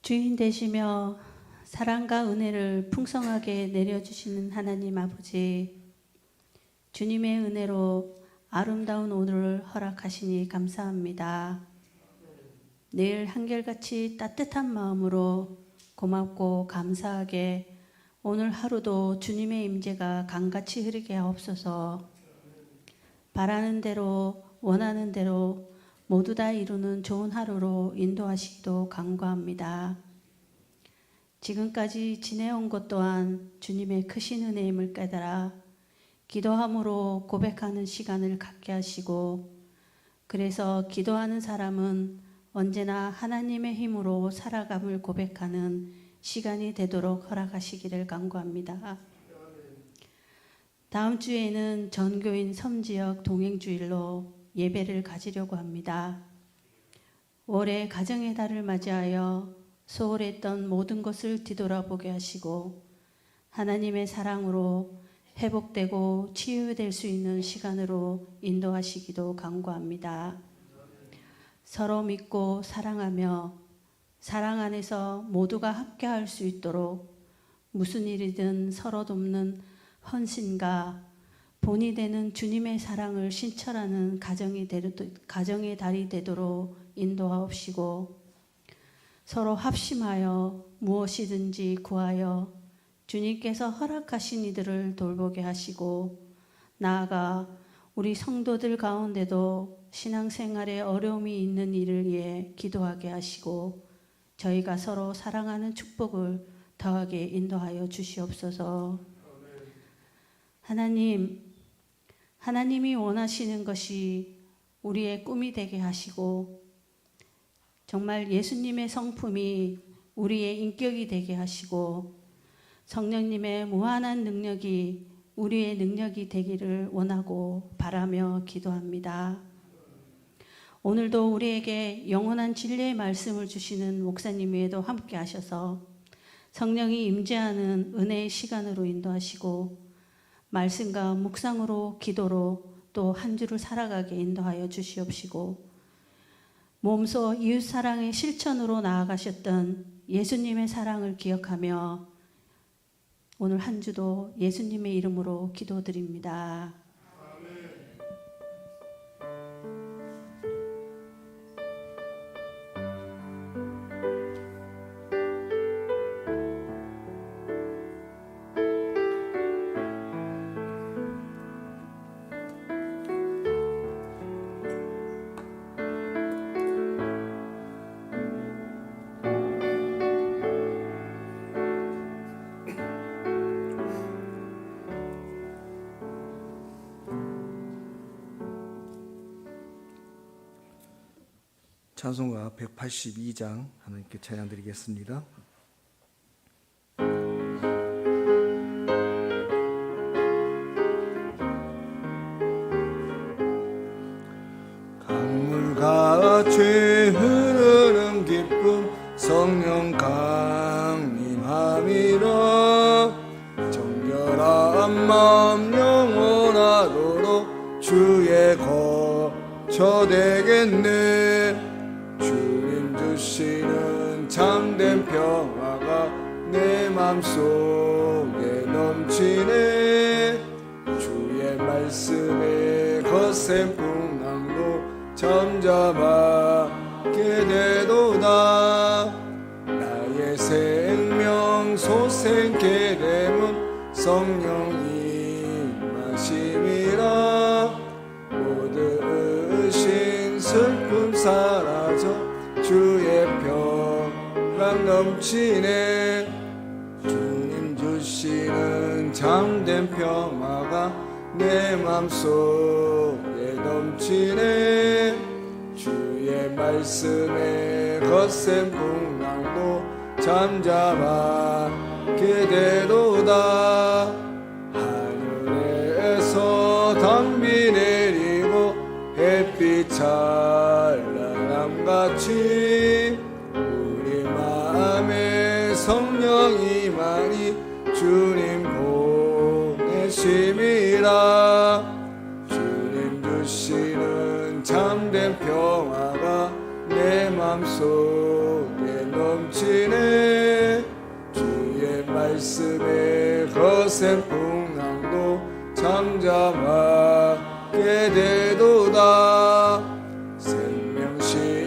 주인 되시며 사랑과 은혜를 풍성하게 내려주시는 하나님 아버지, 주님의 은혜로 아름다운 오늘을 허락하시니 감사합니다. 내일 한결같이 따뜻한 마음으로 고맙고 감사하게 오늘 하루도 주님의 임재가 강같이 흐르게 하옵소서. 바라는 대로 원하는 대로 모두 다 이루는 좋은 하루로 인도하시기도 간구합니다. 지금까지 지내온 것 또한 주님의 크신 은혜임을 깨달아 기도함으로 고백하는 시간을 갖게 하시고, 그래서 기도하는 사람은 언제나 하나님의 힘으로 살아감을 고백하는 시간이 되도록 허락하시기를 간구합니다. 다음 주에는 전교인 섬지역 동행주일로 예배를 가지려고 합니다. 올해 가정의 달을 맞이하여 소홀했던 모든 것을 뒤돌아보게 하시고 하나님의 사랑으로 회복되고 치유될 수 있는 시간으로 인도하시기도 간구합니다. 서로 믿고 사랑하며 사랑 안에서 모두가 함께할 수 있도록 무슨 일이든 서로 돕는 헌신과 본이 되는 주님의 사랑을 신철하는 가정의 달이 되도록 인도하옵시고, 서로 합심하여 무엇이든지 구하여 주님께서 허락하신 이들을 돌보게 하시고, 나아가 우리 성도들 가운데도 신앙생활에 어려움이 있는 이를 위해 기도하게 하시고, 저희가 서로 사랑하는 축복을 더하게 인도하여 주시옵소서. 하나님이 원하시는 것이 우리의 꿈이 되게 하시고, 정말 예수님의 성품이 우리의 인격이 되게 하시고, 성령님의 무한한 능력이 우리의 능력이 되기를 원하고 바라며 기도합니다. 오늘도 우리에게 영원한 진리의 말씀을 주시는 목사님 외에도 함께 하셔서 성령이 임재하는 은혜의 시간으로 인도하시고, 말씀과 묵상으로 기도로 또 한 주를 살아가게 인도하여 주시옵시고, 몸소 이웃사랑의 실천으로 나아가셨던 예수님의 사랑을 기억하며 오늘 한 주도 예수님의 이름으로 기도드립니다. 찬송가 182장 하나님께 찬양드리겠습니다. 강물같이 흐르는 기쁨 성령 강림함이라. 정결한 마음 영원하도록 주의 거처 되겠네. 주시는 참된 평화가 내 맘속에 넘치네. 주의 말씀에 거센 풍랑도 잠잠하게 되도다. 나의 생명 소생케 됨은 성령이 마심이라. 모든 의심 슬픔 사라져 주의 평강 넘치네. 주님 주시는 참된 평화가 내 맘속에 넘치네. 주의 말씀에 거센 풍랑도 잠잠하게 되도다. 하늘에서 담비 내리고 햇빛 찬란함같이 우리 마음에 성령이 많이 주님 보내심이라. 주님 주시는 참된 평화가 내 맘속에 넘치네. 말씀에 거센 풍랑도 잠잠하게 되도다. 생명신행을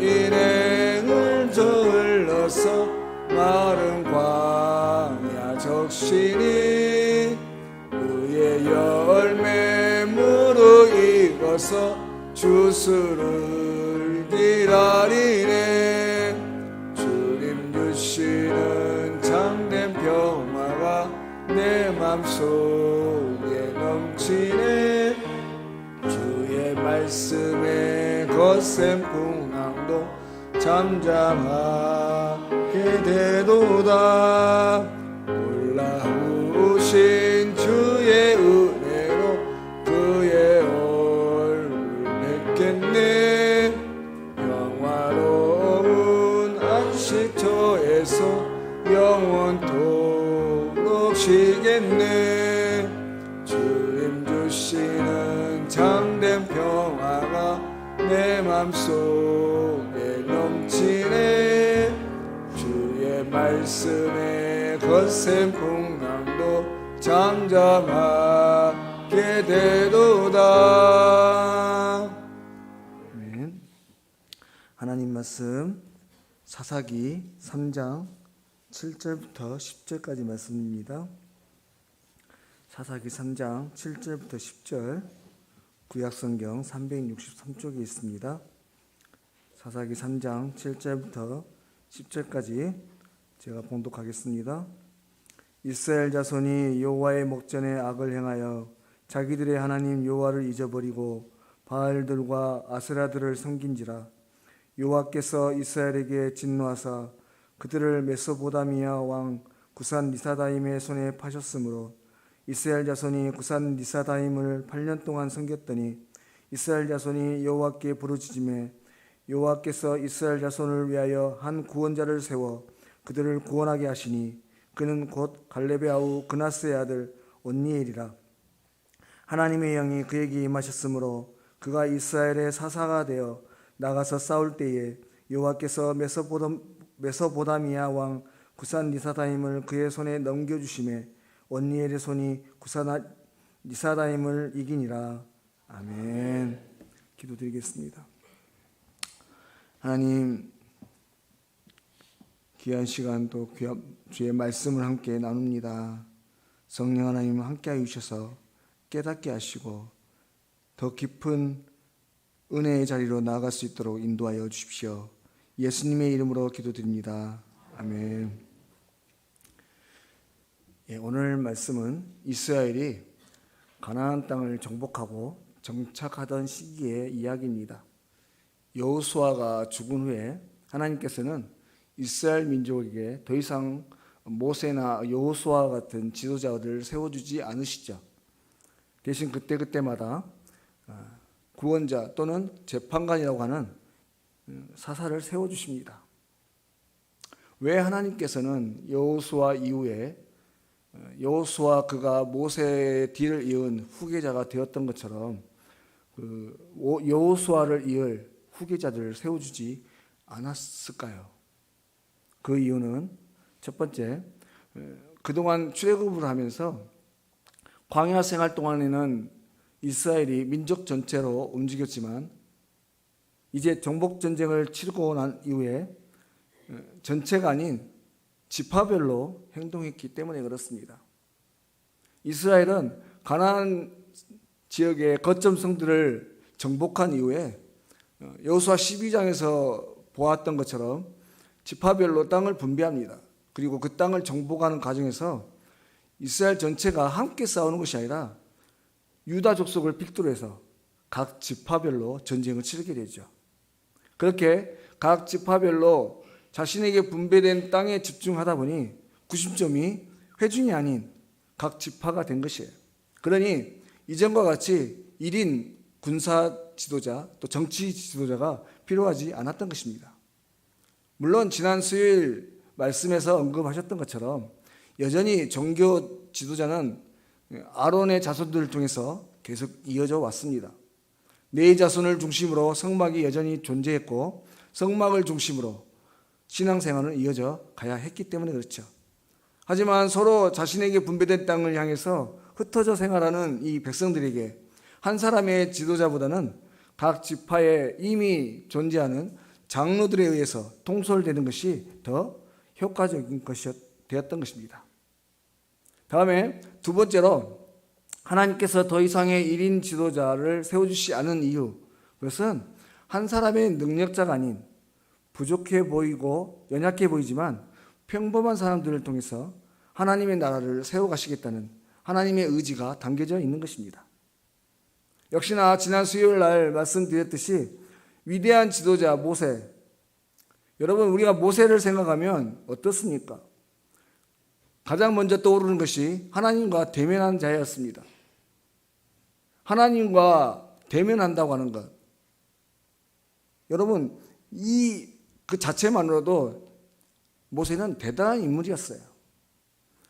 흘러서 마른 광야 적신이 그의 열매 무르익어서 주수를 기다리네. 주님 주시는 참된 평화가 내 맘속에 넘치네. 주의 말씀에 거센 풍랑도 잠잠하게 되도다. 놀라우신 주의 은혜로 그의 얼굴 뵙겠네. 평화로운 안식처에서 영원토록 쉬겠네. 주님 주시는 참된 평화가 내 맘속에 넘치네. 주의 말씀에 거센 풍랑도 잠잠하게 되도다. 아멘. 하나님 말씀 사사기 3장 7절부터 10절까지 말씀입니다. 사사기 3장 7절부터 10절 구약성경 363쪽에 있습니다. 사사기 3장 7절부터 10절까지 제가 봉독하겠습니다. 이스라엘 자손이 여호와의 목전에 악을 행하여 자기들의 하나님 여호와를 잊어버리고 바알들과 아세라들을 섬긴지라. 여호와께서 이스라엘에게 진노하사 그들을 메소보다미아 왕 구산 리사다임의 손에 파셨으므로 이스라엘 자손이 구산 리사다임을 8년 동안 섬겼더니 이스라엘 자손이 여호와께 부르짖음에 여호와께서 이스라엘 자손을 위하여 한 구원자를 세워 그들을 구원하게 하시니 그는 곧 갈렙의 아우 그나스의 아들 온니엘이라. 하나님의 영이 그에게 임하셨으므로 그가 이스라엘의 사사가 되어 나가서 싸울 때에 여호와께서 메소보다미아 왕 구산 리사다임을 그의 손에 넘겨주심에 온니엘의 손이 구산 리사다임을 이기니라. 아멘. 기도드리겠습니다. 하나님, 귀한 시간 또 주의 말씀을 함께 나눕니다. 성령 하나님 함께하여 주셔서 깨닫게 하시고 더 깊은 은혜의 자리로 나아갈 수 있도록 인도하여 주십시오. 예수님의 이름으로 기도드립니다. 아멘. 오늘 말씀은 이스라엘이 가나안 땅을 정복하고 정착하던 시기의 이야기입니다. 여호수아가 죽은 후에 하나님께서는 이스라엘 민족에게 더 이상 모세나 여호수아 같은 지도자들을 세워주지 않으시죠. 대신 그때마다 구원자 또는 재판관이라고 하는 사사를 세워주십니다. 왜 하나님께서는 여호수아 이후에 여호수아 그가 모세의 뒤를 이은 후계자가 되었던 것처럼 여호수아를 이을 후계자들을 세워주지 않았을까요? 그 이유는 첫 번째, 그동안 출애굽을 하면서 광야 생활 동안에는 이스라엘이 민족 전체로 움직였지만 이제 정복 전쟁을 치르고 난 이후에 전체가 아닌 지파별로 행동했기 때문에 그렇습니다. 이스라엘은 가나안 지역의 거점성들을 정복한 이후에 여호수아 12장에서 보았던 것처럼 지파별로 땅을 분배합니다. 그리고 그 땅을 정복하는 과정에서 이스라엘 전체가 함께 싸우는 것이 아니라 유다 족속을 필두로 해서 각 지파별로 전쟁을 치르게 되죠. 그렇게 각 지파별로 자신에게 분배된 땅에 집중하다 보니 구심점이 회중이 아닌 각 지파가 된 것이에요. 그러니 이전과 같이 1인 군사 지도자 또 정치 지도자가 필요하지 않았던 것입니다. 물론 지난 수요일 말씀에서 언급하셨던 것처럼 여전히 종교 지도자는 아론의 자손들을 통해서 계속 이어져 왔습니다. 네 자손을 중심으로 성막이 여전히 존재했고 성막을 중심으로 신앙생활은 이어져 가야 했기 때문에 그렇죠. 하지만 서로 자신에게 분배된 땅을 향해서 흩어져 생활하는 이 백성들에게 한 사람의 지도자보다는 각 지파에 이미 존재하는 장로들에 의해서 통솔되는 것이 더 효과적인 것이 되었던 것입니다. 다음에 두 번째로 하나님께서 더 이상의 1인 지도자를 세워주시 않은 이유, 그것은 한 사람의 능력자가 아닌 부족해 보이고 연약해 보이지만 평범한 사람들을 통해서 하나님의 나라를 세워가시겠다는 하나님의 의지가 담겨져 있는 것입니다. 역시나 지난 수요일 날 말씀드렸듯이 위대한 지도자 모세, 여러분 우리가 모세를 생각하면 어떻습니까? 가장 먼저 떠오르는 것이 하나님과 대면한 자였습니다. 하나님과 대면한다고 하는 것, 여러분 그 자체만으로도 모세는 대단한 인물이었어요.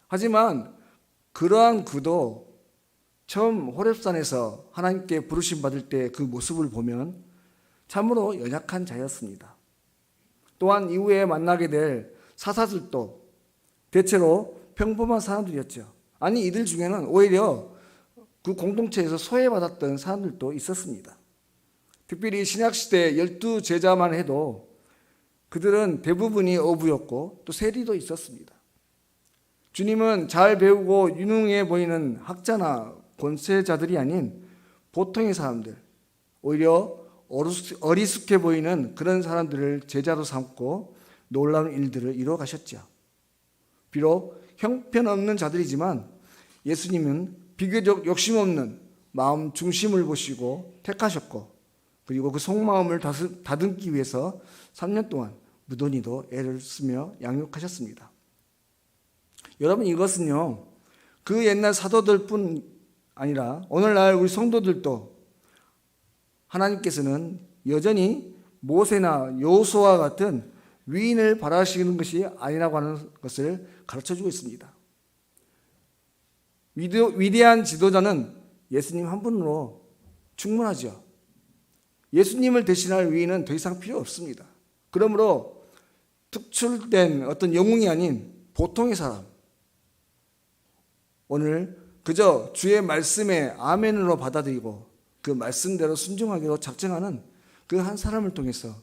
하지만 그러한 그도 처음 호렙산에서 하나님께 부르심 받을 때 그 모습을 보면 참으로 연약한 자였습니다. 또한 이후에 만나게 될 사사들도 대체로 평범한 사람들이었죠. 아니 이들 중에는 오히려 그 공동체에서 소외받았던 사람들도 있었습니다. 특별히 신약시대 12제자만 해도 그들은 대부분이 어부였고 또 세리도 있었습니다. 주님은 잘 배우고 유능해 보이는 학자나 권세자들이 아닌 보통의 사람들, 오히려 어리숙해 보이는 그런 사람들을 제자로 삼고 놀라운 일들을 이루어 가셨죠. 비록 형편없는 자들이지만 예수님은 비교적 욕심 없는 마음 중심을 보시고 택하셨고, 그리고 그 속마음을 다듬기 위해서 3년 동안 무던히도 애를 쓰며 양육하셨습니다. 여러분 이것은요, 그 옛날 사도들뿐 아니라 오늘날 우리 성도들도 하나님께서는 여전히 모세나 여호수아와 같은 위인을 바라시는 것이 아니라고 하는 것을 가르쳐주고 있습니다. 위대한 지도자는 예수님 한 분으로 충분하죠. 예수님을 대신할 위인은 더 이상 필요 없습니다. 그러므로 특출된 어떤 영웅이 아닌 보통의 사람, 오늘 그저 주의 말씀에 아멘으로 받아들이고 그 말씀대로 순종하기로 작정하는 그 한 사람을 통해서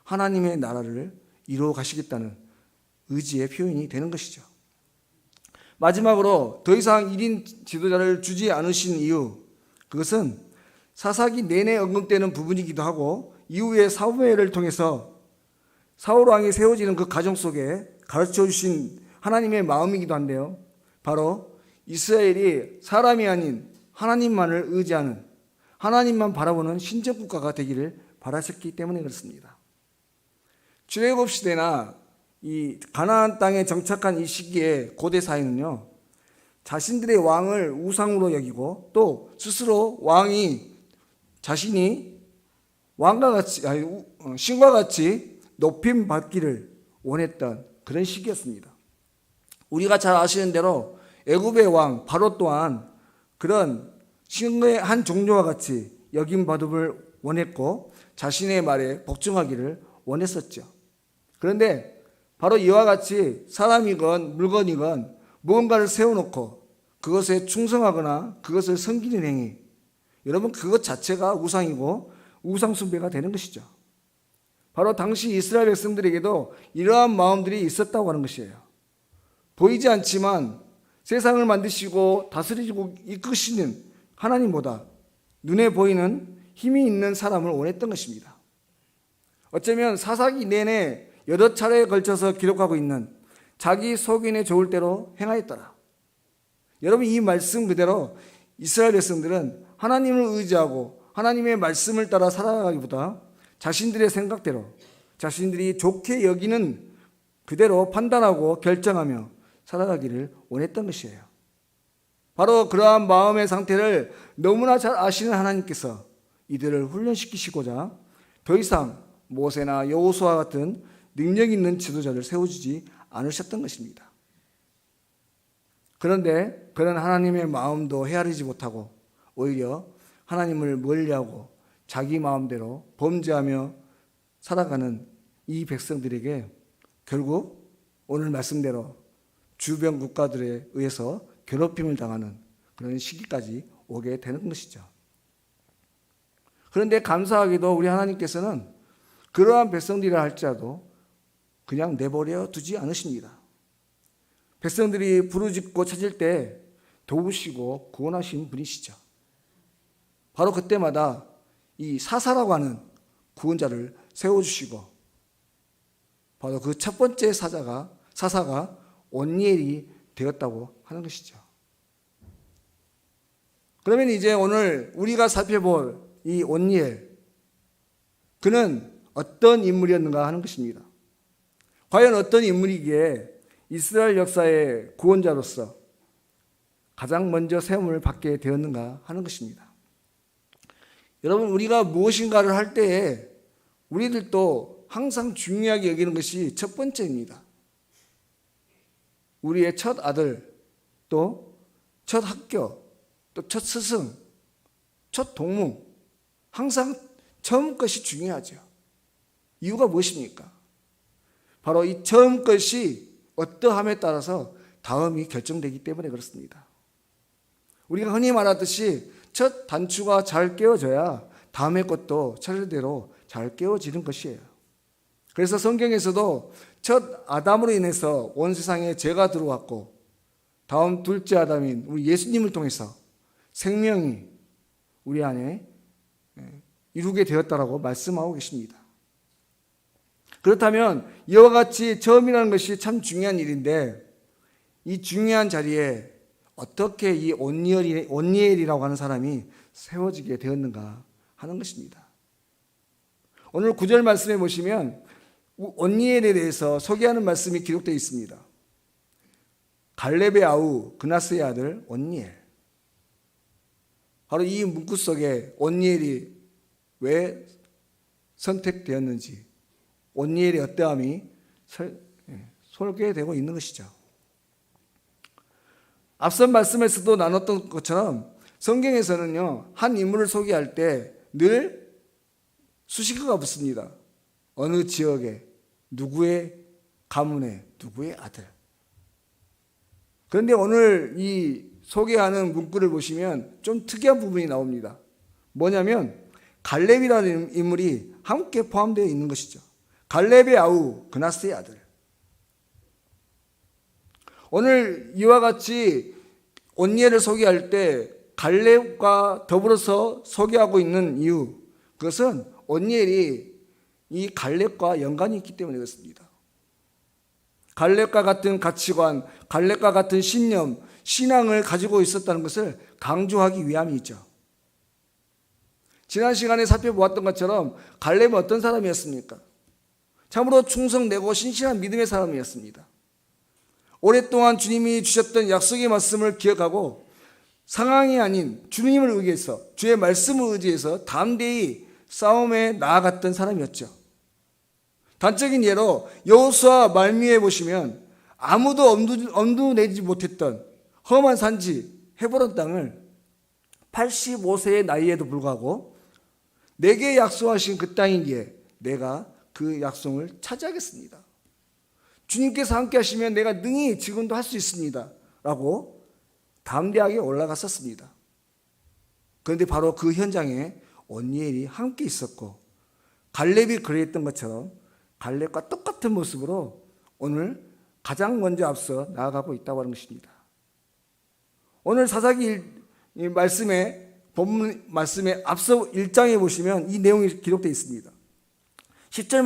하나님의 나라를 이루어 가시겠다는 의지의 표현이 되는 것이죠. 마지막으로 더 이상 1인 지도자를 주지 않으신 이유, 그것은 사사기 내내 언급되는 부분이기도 하고 이후에 사무엘을 통해서 사울 왕이 세워지는 그 과정 속에 가르쳐 주신 하나님의 마음이기도 한데요, 바로 이스라엘이 사람이 아닌 하나님만을 의지하는, 하나님만 바라보는 신적 국가가 되기를 바라셨기 때문에 그렇습니다. 출애굽 시대나 이 가나안 땅에 정착한 이 시기에 고대 사회는요, 자신들의 왕을 우상으로 여기고 또 스스로 왕이 자신이 왕과 같이, 신과 같이 높임 받기를 원했던 그런 시기였습니다. 우리가 잘 아시는 대로 애굽의 왕 바로 또한 그런 신의 한 종류와 같이 여김 받음을 원했고 자신의 말에 복종하기를 원했었죠. 그런데 바로 이와 같이 사람이건 물건이건 무언가를 세워놓고 그것에 충성하거나 그것을 섬기는 행위, 여러분 그것 자체가 우상이고 우상 숭배가 되는 것이죠. 바로 당시 이스라엘 백성들에게도 이러한 마음들이 있었다고 하는 것이에요. 보이지 않지만 세상을 만드시고 다스리고 이끄시는 하나님보다 눈에 보이는 힘이 있는 사람을 원했던 것입니다. 어쩌면 사사기 내내 여러 차례에 걸쳐서 기록하고 있는 자기 속인에 좋을 대로 행하였더라. 여러분 이 말씀 그대로 이스라엘 백성들은 하나님을 의지하고 하나님의 말씀을 따라 살아가기보다 자신들의 생각대로 자신들이 좋게 여기는 그대로 판단하고 결정하며 살아가기를 원했던 것이에요. 바로 그러한 마음의 상태를 너무나 잘 아시는 하나님께서 이들을 훈련시키시고자 더 이상 모세나 여호수아 같은 능력 있는 지도자를 세워주지 않으셨던 것입니다. 그런데 그런 하나님의 마음도 헤아리지 못하고 오히려 하나님을 멀리하고 자기 마음대로 범죄하며 살아가는 이 백성들에게 결국 오늘 말씀대로 주변 국가들에 의해서 괴롭힘을 당하는 그런 시기까지 오게 되는 것이죠. 그런데 감사하게도 우리 하나님께서는 그러한 백성들이라 할지라도 그냥 내버려 두지 않으십니다. 백성들이 부르짖고 찾을 때 도우시고 구원하신 분이시죠. 바로 그때마다 이 사사라고 하는 구원자를 세워주시고, 바로 그 첫 번째 사사가 온니엘이 되었다고 하는 것이죠. 그러면 이제 오늘 우리가 살펴볼 이 온니엘, 그는 어떤 인물이었는가 하는 것입니다. 과연 어떤 인물이기에 이스라엘 역사의 구원자로서 가장 먼저 세움을 받게 되었는가 하는 것입니다. 여러분, 우리가 무엇인가를 할 때에 우리들도 항상 중요하게 여기는 것이 첫 번째입니다. 우리의 첫 아들, 또 첫 학교, 또 첫 스승, 첫 동무, 항상 처음 것이 중요하죠. 이유가 무엇입니까? 바로 이 처음 것이 어떠함에 따라서 다음이 결정되기 때문에 그렇습니다. 우리가 흔히 말하듯이 첫 단추가 잘 깨어져야 다음의 것도 차례대로 잘 깨어지는 것이에요. 그래서 성경에서도 첫 아담으로 인해서 온 세상에 죄가 들어왔고, 다음 둘째 아담인 우리 예수님을 통해서 생명이 우리 안에 이루게 되었다라고 말씀하고 계십니다. 그렇다면 이와 같이 처음이라는 것이 참 중요한 일인데, 이 중요한 자리에 어떻게 이 온니엘이라고 하는 사람이 세워지게 되었는가 하는 것입니다. 오늘 9절 말씀에 보시면 온니엘에 대해서 소개하는 말씀이 기록되어 있습니다. 갈렙의 아우 그나스의 아들 온니엘. 바로 이 문구 속에 온니엘이 왜 선택되었는지, 온니엘의 어떠함이 설계되고 있는 것이죠. 앞선 말씀에서도 나눴던 것처럼 성경에서는요, 한 인물을 소개할 때 늘 수식어가 붙습니다. 어느 지역에, 누구의 가문에, 누구의 아들. 그런데 오늘 이 소개하는 문구를 보시면 좀 특이한 부분이 나옵니다. 뭐냐면 갈렙이라는 인물이 함께 포함되어 있는 것이죠. 갈렙의 아우 그나스의 아들. 오늘 이와 같이 온니엘을 소개할 때 갈렙과 더불어서 소개하고 있는 이유, 그것은 온니엘이 이 갈렙과 연관이 있기 때문에 그렇습니다. 갈렙과 같은 가치관, 갈렙과 같은 신념, 신앙을 가지고 있었다는 것을 강조하기 위함이 있죠. 지난 시간에 살펴보았던 것처럼 갈렙은 어떤 사람이었습니까? 참으로 충성되고 신실한 믿음의 사람이었습니다. 오랫동안 주님이 주셨던 약속의 말씀을 기억하고 상황이 아닌 주님을 의지해서, 주의 말씀을 의지해서 담대히 싸움에 나아갔던 사람이었죠. 단적인 예로 여호수아 말미에 보시면 아무도 엄두 내지 못했던 험한 산지 헤브론 땅을 85세의 나이에도 불구하고 내게 약속하신 그 땅이기에 내가 그 약속을 차지하겠습니다. 주님께서 함께 하시면 내가 능히 지금도 할 수 있습니다 라고 담대하게 올라갔었습니다. 그런데 바로 그 현장에 온니엘이 함께 있었고, 갈렙이 그랬던 것처럼 갈렙과 똑같은 모습으로 오늘 가장 먼저 앞서 나아가고 있다고 하는 것입니다. 오늘 사사기 말씀에, 본문 말씀에 앞서 1장에 보시면 이 내용이 기록되어 있습니다. 10절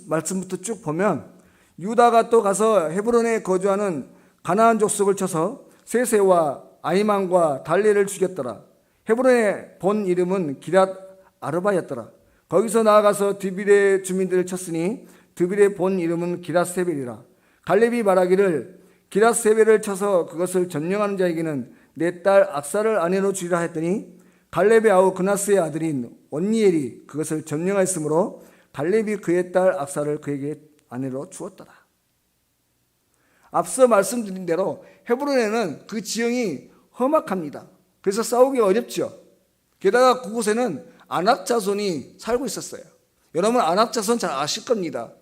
말씀부터 쭉 보면 유다가 또 가서 헤브론에 거주하는 가나안 족속을 쳐서 세세와 아히만과 달레를 죽였더라. 헤브론의 본 이름은 기랏 아르바였더라. 거기서 나아가서 드빌의 주민들을 쳤으니 드빌의 본 이름은 기랏세벨이라. 갈렙이 말하기를 기랏세벨을 쳐서 그것을 점령하는 자에게는 내 딸 악사를 아내로 주리라 했더니 갈렙의 아우 그나스의 아들인 온니엘이 그것을 점령하였으므로 갈렙이 그의 딸 악사를 그에게 아내로 주었더라. 앞서 말씀드린 대로 헤브론에는 그 지형이 험악합니다. 그래서 싸우기 어렵죠. 게다가 그곳에는 아낙 자손이 살고 있었어요. 여러분 아낙 자손 잘 아실 겁니다.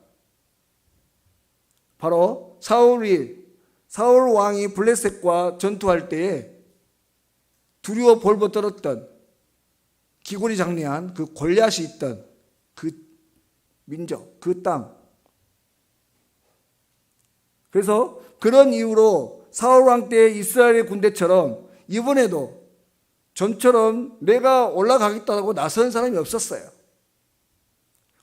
바로 사울이 사울 왕이 블레셋과 전투할 때에 두려워 벌벌 떨었던 기골이 장래한 그 골리앗이 있던 그 민족, 그 땅. 그래서 그런 이유로 사울 왕 때 이스라엘의 군대처럼 이번에도 전처럼 내가 올라가겠다고 나선 사람이 없었어요.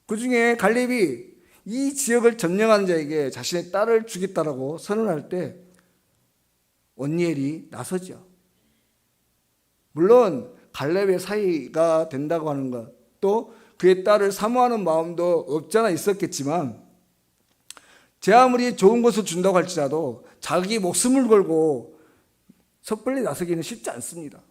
그 중에 갈렙이 이 지역을 점령하는 자에게 자신의 딸을 주겠다라고 선언할 때 온니엘이 나서죠. 물론 갈렙의 사이가 된다고 하는 것, 또 그의 딸을 사모하는 마음도 없잖아 있었겠지만, 제 아무리 좋은 것을 준다고 할지라도 자기 목숨을 걸고 섣불리 나서기는 쉽지 않습니다.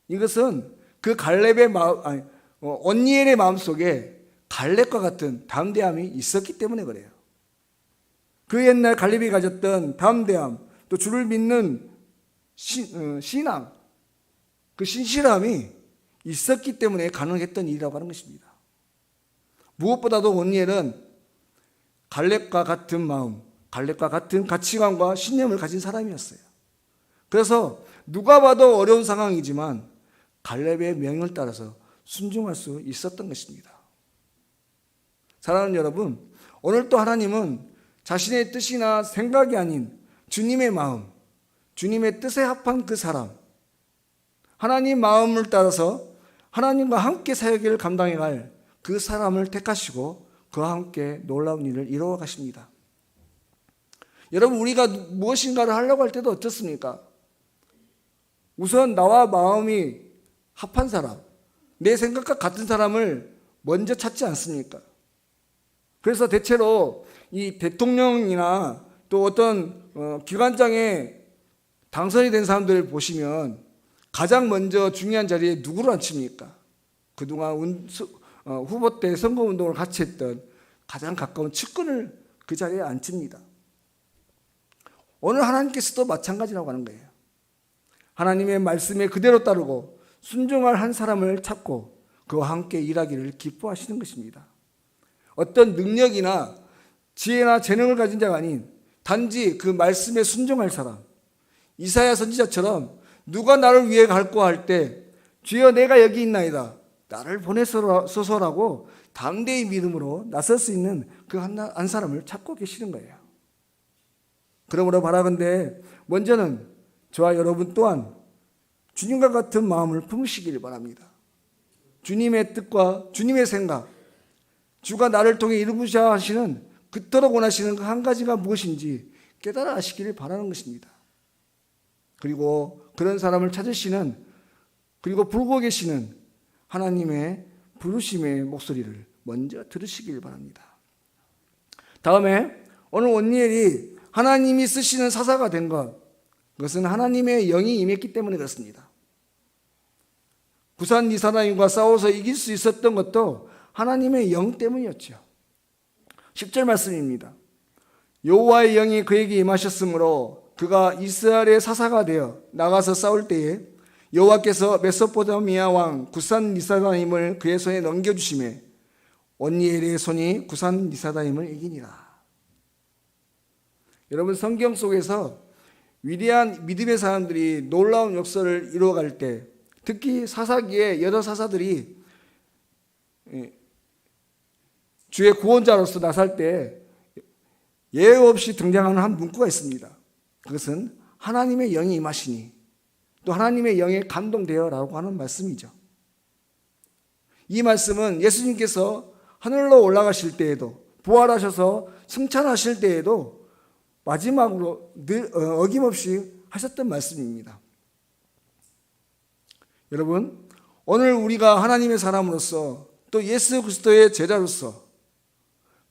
이것은 그 갈렙의 마음, 온니엘의 마음속에 갈렙과 같은 담대함이 있었기 때문에 그래요. 그 옛날 갈렙이 가졌던 담대함, 또 주를 믿는 신앙, 그 신실함이 있었기 때문에 가능했던 일이라고 하는 것입니다. 무엇보다도 온니엘은 갈렙과 같은 마음, 갈렙과 같은 가치관과 신념을 가진 사람이었어요. 그래서 누가 봐도 어려운 상황이지만 갈렙의 명령을 따라서 순종할 수 있었던 것입니다. 사랑하는 여러분, 오늘 또 하나님은 자신의 뜻이나 생각이 아닌 주님의 마음, 주님의 뜻에 합한 그 사람, 하나님 마음을 따라서 하나님과 함께 사역을 감당해 갈 그 사람을 택하시고 그와 함께 놀라운 일을 이루어 가십니다. 여러분, 우리가 무엇인가를 하려고 할 때도 어떻습니까? 우선 나와 마음이 합한 사람, 내 생각과 같은 사람을 먼저 찾지 않습니까? 그래서 대체로 이 대통령이나 또 어떤 기관장에 당선이 된 사람들을 보시면 가장 먼저 중요한 자리에 누구를 앉힙니까? 그동안 후보 때 선거운동을 같이 했던 가장 가까운 측근을 그 자리에 앉힙니다. 오늘 하나님께서도 마찬가지라고 하는 거예요. 하나님의 말씀에 그대로 따르고 순종할 한 사람을 찾고 그와 함께 일하기를 기뻐하시는 것입니다. 어떤 능력이나 지혜나 재능을 가진 자가 아닌 단지 그 말씀에 순종할 사람, 이사야 선지자처럼 누가 나를 위해 갈고 할 때 주여 내가 여기 있나이다, 나를 보내소서라고 담대히 믿음으로 나설 수 있는 그 한 사람을 찾고 계시는 거예요. 그러므로 바라건대 먼저는 저와 여러분 또한 주님과 같은 마음을 품으시길 바랍니다. 주님의 뜻과 주님의 생각, 주가 나를 통해 이루고자 하시는, 그토록 원하시는 그 한 가지가 무엇인지 깨달아 아시기를 바라는 것입니다. 그리고 그런 사람을 찾으시는, 그리고 부르고 계시는 하나님의 부르심의 목소리를 먼저 들으시길 바랍니다. 다음에 오늘 온니엘이 하나님이 쓰시는 사사가 된 것, 그것은 하나님의 영이 임했기 때문에 그렇습니다. 구산 리사나임과 싸워서 이길 수 있었던 것도 하나님의 영 때문이었죠. 10절 말씀입니다. 여호와의 영이 그에게 임하셨으므로 그가 이스라엘의 사사가 되어 나가서 싸울 때에 여호와께서 메소포타미아 왕 구산 리사나임을 그의 손에 넘겨주시매 온니엘의 손이 구산 리사나임을 이기니라. 여러분, 성경 속에서 위대한 믿음의 사람들이 놀라운 역사를 이루어갈 때, 특히 사사기에 여러 사사들이 주의 구원자로서 나설 때 예외 없이 등장하는 한 문구가 있습니다. 그것은 하나님의 영이 임하시니, 또 하나님의 영에 감동되어라고 하는 말씀이죠. 이 말씀은 예수님께서 하늘로 올라가실 때에도, 부활하셔서 승천하실 때에도 마지막으로 늘 어김없이 하셨던 말씀입니다. 여러분, 오늘 우리가 하나님의 사람으로서 또 예수 그리스도의 제자로서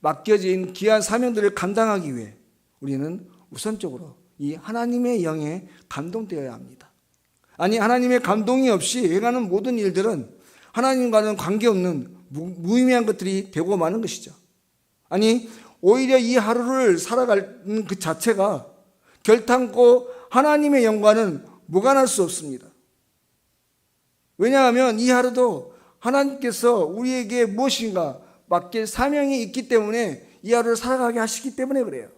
맡겨진 귀한 사명들을 감당하기 위해 우리는 우선적으로 이 하나님의 영에 감동되어야 합니다. 아니, 하나님의 감동이 없이 행하는 모든 일들은 하나님과는 관계없는 무의미한 것들이 되고 마는 것이죠. 아니, 오히려 이 하루를 살아가는 그 자체가 결탄코 하나님의 영과는 무관할 수 없습니다. 왜냐하면 이 하루도 하나님께서 우리에게 무엇인가 맡길 사명이 있기 때문에 이 하루를 살아가게 하시기 때문에 그래요.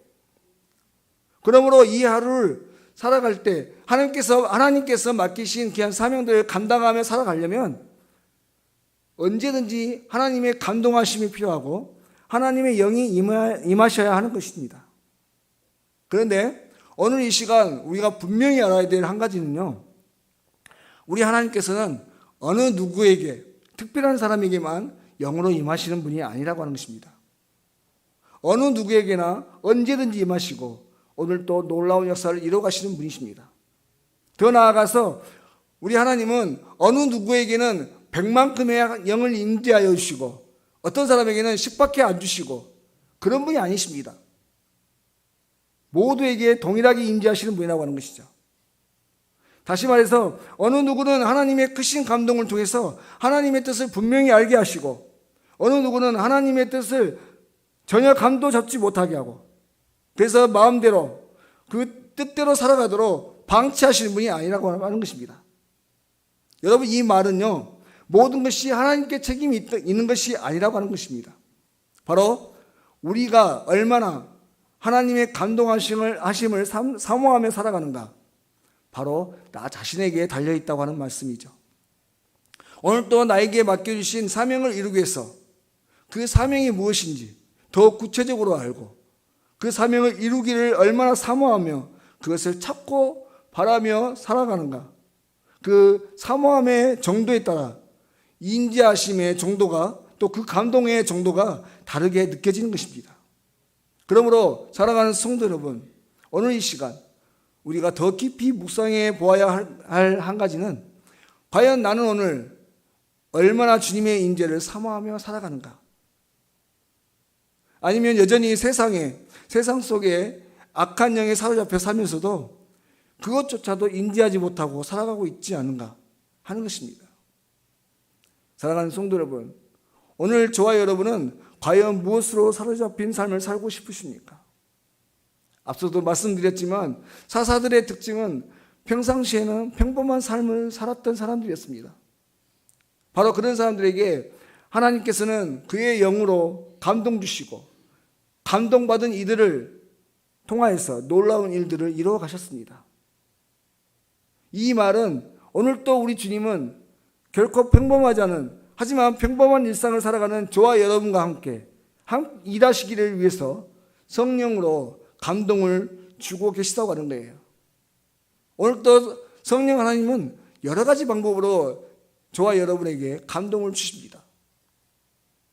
그러므로 이 하루를 살아갈 때 하나님께서 맡기신 귀한 사명들을 감당하며 살아가려면 언제든지 하나님의 감동하심이 필요하고 하나님의 영이 임하셔야 하는 것입니다. 그런데 오늘 이 시간 우리가 분명히 알아야 될 한 가지는요, 우리 하나님께서는 어느 누구에게, 특별한 사람에게만 영으로 임하시는 분이 아니라고 하는 것입니다. 어느 누구에게나 언제든지 임하시고 오늘 또 놀라운 역사를 이루어가시는 분이십니다. 더 나아가서 우리 하나님은 어느 누구에게는 100만큼의 영을 임재하여 주시고 어떤 사람에게는 10밖에 안 주시고 그런 분이 아니십니다. 모두에게 동일하게 임재하시는 분이라고 하는 것이죠. 다시 말해서 어느 누구는 하나님의 크신 감동을 통해서 하나님의 뜻을 분명히 알게 하시고 어느 누구는 하나님의 뜻을 전혀 감도 잡지 못하게 하고 그래서 마음대로 그 뜻대로 살아가도록 방치하시는 분이 아니라고 하는 것입니다. 여러분, 이 말은요, 모든 것이 하나님께 책임이 있는 것이 아니라고 하는 것입니다. 바로 우리가 얼마나 하나님의 감동하심을 사모하며 살아가는가, 바로 나 자신에게 달려있다고 하는 말씀이죠. 오늘 또 나에게 맡겨주신 사명을 이루기 위해서 그 사명이 무엇인지 더 구체적으로 알고 그 사명을 이루기를 얼마나 사모하며 그것을 찾고 바라며 살아가는가, 그 사모함의 정도에 따라 인지하심의 정도가 또 그 감동의 정도가 다르게 느껴지는 것입니다. 그러므로 사랑하는 성도 여러분, 오늘 이 시간 우리가 더 깊이 묵상해 보아야 할 한 가지는 과연 나는 오늘 얼마나 주님의 임재를 사모하며 살아가는가, 아니면 여전히 세상 속에 악한 영에 사로잡혀 살면서도 그것조차도 인지하지 못하고 살아가고 있지 않은가 하는 것입니다. 사랑하는 성도 여러분, 오늘 저와 여러분은 과연 무엇으로 사로잡힌 삶을 살고 싶으십니까? 앞서도 말씀드렸지만 사사들의 특징은 평상시에는 평범한 삶을 살았던 사람들이었습니다. 바로 그런 사람들에게 하나님께서는 그의 영으로 감동 주시고 감동받은 이들을 통하여서 놀라운 일들을 이루어 가셨습니다. 이 말은 오늘 또 우리 주님은 결코 평범하지 않은, 하지만 평범한 일상을 살아가는 저와 여러분과 함께 일하시기를 위해서 성령으로 감동을 주고 계시다고 하는 거예요. 오늘 또 성령 하나님은 여러 가지 방법으로 저와 여러분에게 감동을 주십니다.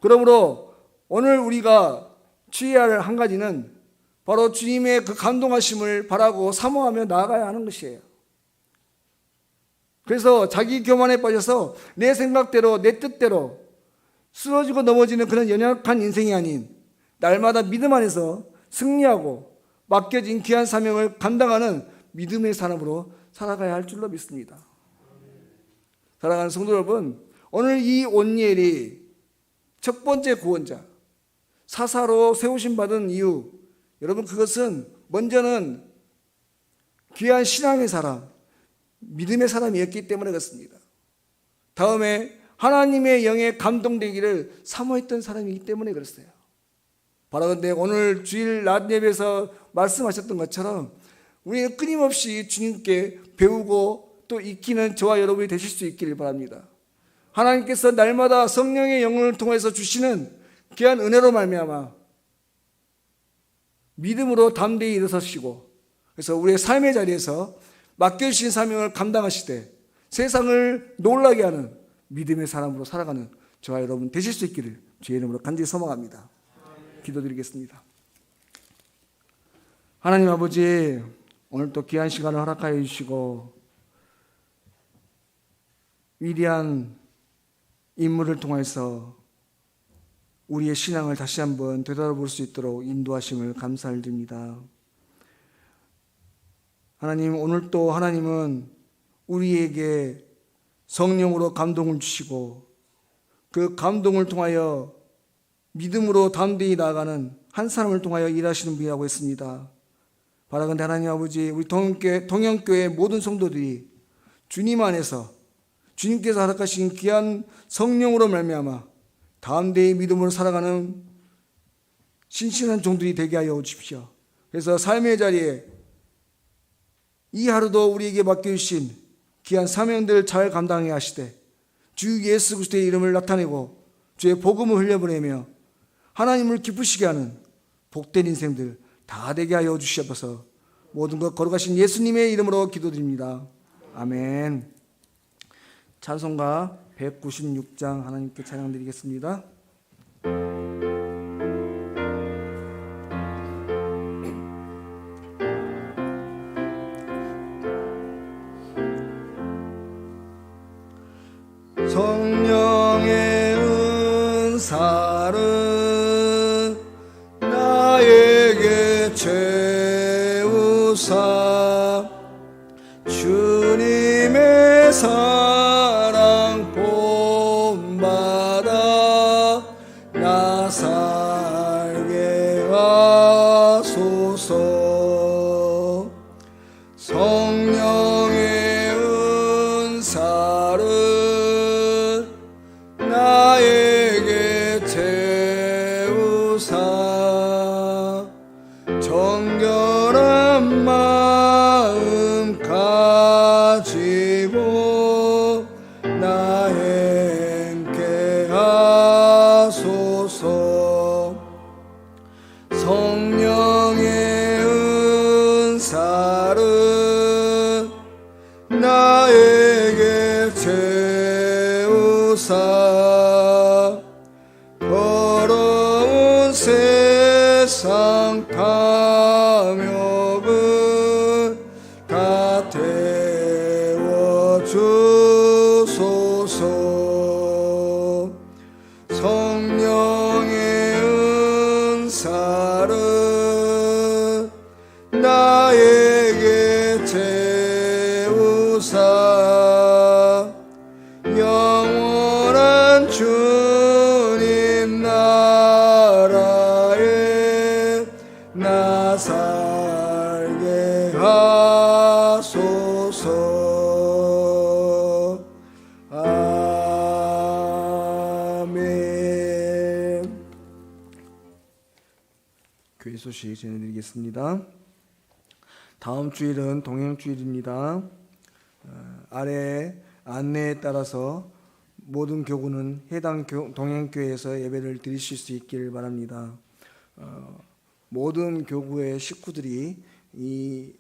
그러므로 오늘 우리가 취해야 할 한 가지는 바로 주님의 그 감동하심을 바라고 사모하며 나아가야 하는 것이에요. 그래서 자기 교만에 빠져서 내 생각대로 내 뜻대로 쓰러지고 넘어지는 그런 연약한 인생이 아닌 날마다 믿음 안에서 승리하고 맡겨진 귀한 사명을 감당하는 믿음의 사람으로 살아가야 할 줄로 믿습니다. 사랑하는 성도 여러분, 오늘 이 온니엘이 첫 번째 구원자 사사로 세우심 받은 이유, 여러분 그것은 먼저는 귀한 신앙의 사람, 믿음의 사람이었기 때문에 그렇습니다. 다음에 하나님의 영에 감동되기를 사모했던 사람이기 때문에 그랬어요. 바로 그런데 오늘 주일 낮 예배에서 말씀하셨던 것처럼 우리는 끊임없이 주님께 배우고 또 익히는 저와 여러분이 되실 수 있기를 바랍니다. 하나님께서 날마다 성령의 영을 통해서 주시는 귀한 은혜로 말미암아 믿음으로 담대히 일어서시고, 그래서 우리의 삶의 자리에서 맡겨주신 사명을 감당하시되 세상을 놀라게 하는 믿음의 사람으로 살아가는 저와 여러분 되실 수 있기를 주의 이름으로 간절히 소망합니다. 기도드리겠습니다. 하나님 아버지, 오늘 또 귀한 시간을 허락하여 주시고 위대한 인물을 통해서 우리의 신앙을 다시 한번 되돌아볼 수 있도록 인도하심을 감사를 드립니다. 하나님, 오늘 또 하나님은 우리에게 성령으로 감동을 주시고 그 감동을 통하여 믿음으로 담대히 나아가는 한 사람을 통하여 일하시는 분이라고 했습니다. 바라건대 하나님 아버지, 우리 동영교회 모든 성도들이 주님 안에서 주님께서 허락하신 귀한 성령으로 말미암아 담대히 믿음으로 살아가는 신실한 종들이 되게 하여 주십시오. 그래서 삶의 자리에 이 하루도 우리에게 맡겨주신 귀한 사명들을 잘 감당해 하시되 주 예수 그리스도의 이름을 나타내고 주의 복음을 흘려보내며 하나님을 기쁘시게 하는 복된 인생들 다 되게 하여 주시옵소서. 모든 것 걸어가신 예수님의 이름으로 기도드립니다. 아멘. 찬송가 196장 하나님께 찬양드리겠습니다. 성령의 은사를 나에게 채우사 주님의 사랑 본받아 나 살게 하소서. 성령의 은사를 나에게 채우사 정결한 마음 가지고 나 행케 하소서. 성령의 은사를 나에게 채우사 더러운 세상 탐욕을 다 태워주소서. 성령의 은사를 나에게 채우사 영원한 주님 나라에 나 살게 하소서. 아멘. 교회 소식 전해드리겠습니다. 다음 주일은 동행주일입니다. 아래 안내에 따라서 모든 교구는 해당 동행교회에서 예배를 드리실 수 있기를 바랍니다. 모든 교구의 식구들이 이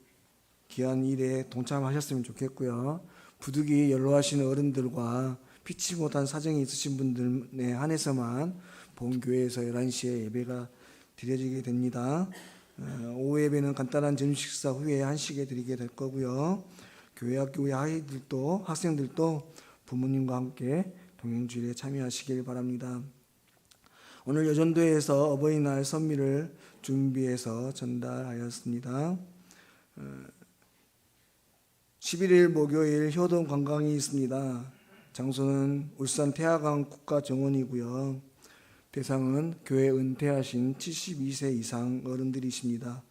귀한 일에 동참하셨으면 좋겠고요. 부득이 연로하신 어른들과 피치 못한 사정이 있으신 분들에 한해서만 본교회에서 11시에 예배가 드려지게 됩니다. 오후 예배는 간단한 점심식사 후에 한식에 드리게 될 거고요. 교회 학교의 아이들도 학생들도 부모님과 함께 동행주일에 참여하시길 바랍니다. 오늘 여전도에서 어버이날 선미를 준비해서 전달하였습니다. 11일 목요일 효동 관광이 있습니다. 장소는 울산 태화강 국가정원이고요. 대상은 교회 은퇴하신 72세 이상 어른들이십니다.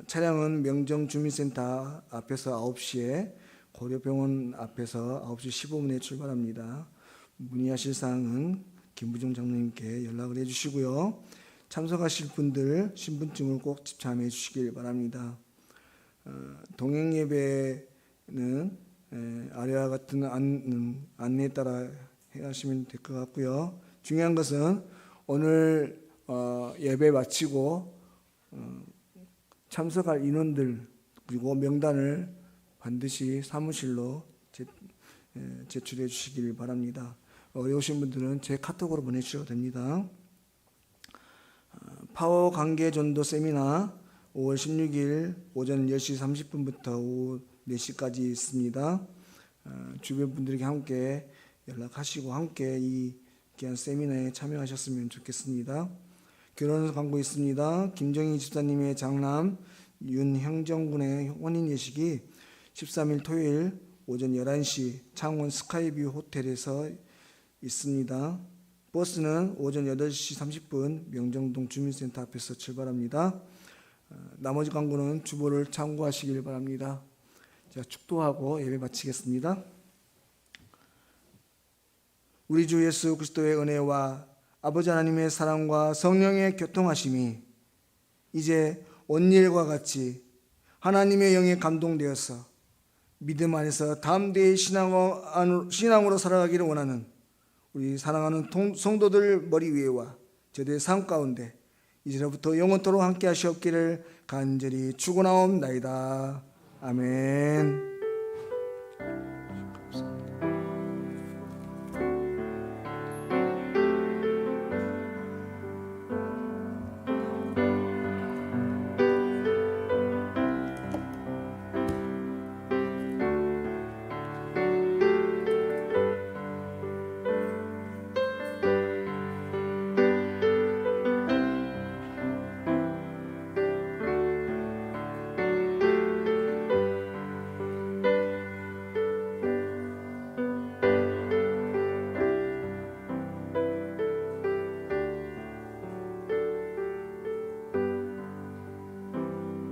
차량은 명정주민센터 앞에서 9시에 고려병원 앞에서 9시 15분에 출발합니다. 문의하실 사항은 김부종 장로님께 연락을 해주시고요. 참석하실 분들 신분증을 꼭 집참해 주시길 바랍니다. 동행예배는 아래와 같은 안내에 따라 하시면 될 것 같고요. 중요한 것은 오늘 예배 마치고 참석할 인원들 그리고 명단을 반드시 사무실로 제출해 주시길 바랍니다. 어려우신 분들은 제 카톡으로 보내주셔도 됩니다. 파워 관계 전도 세미나 5월 16일 오전 10시 30분부터 오후 4시까지 있습니다. 주변 분들에게 함께 연락하시고 함께 이 귀한 세미나에 참여하셨으면 좋겠습니다. 결혼 광고 있습니다. 김정희 집사님의 장남 윤형정군의 혼인 예식이 13일 토요일 오전 11시 창원 스카이뷰 호텔에서 있습니다. 버스는 오전 8시 30분 명정동 주민센터 앞에서 출발합니다. 나머지 광고는 주보를 참고하시길 바랍니다. 제가 축도하고 예배 마치겠습니다. 우리 주 예수 그리스도의 은혜와 아버지 하나님의 사랑과 성령의 교통하심이 이제 온일과 같이 하나님의 영에 감동되어서 믿음 안에서 담대히 신앙으로 살아가기를 원하는 우리 사랑하는 성도들 머리 위에와 저들의 삶 가운데 이제로부터 영원토록 함께 하시옵기를 간절히 축원하옵나이다. 아멘.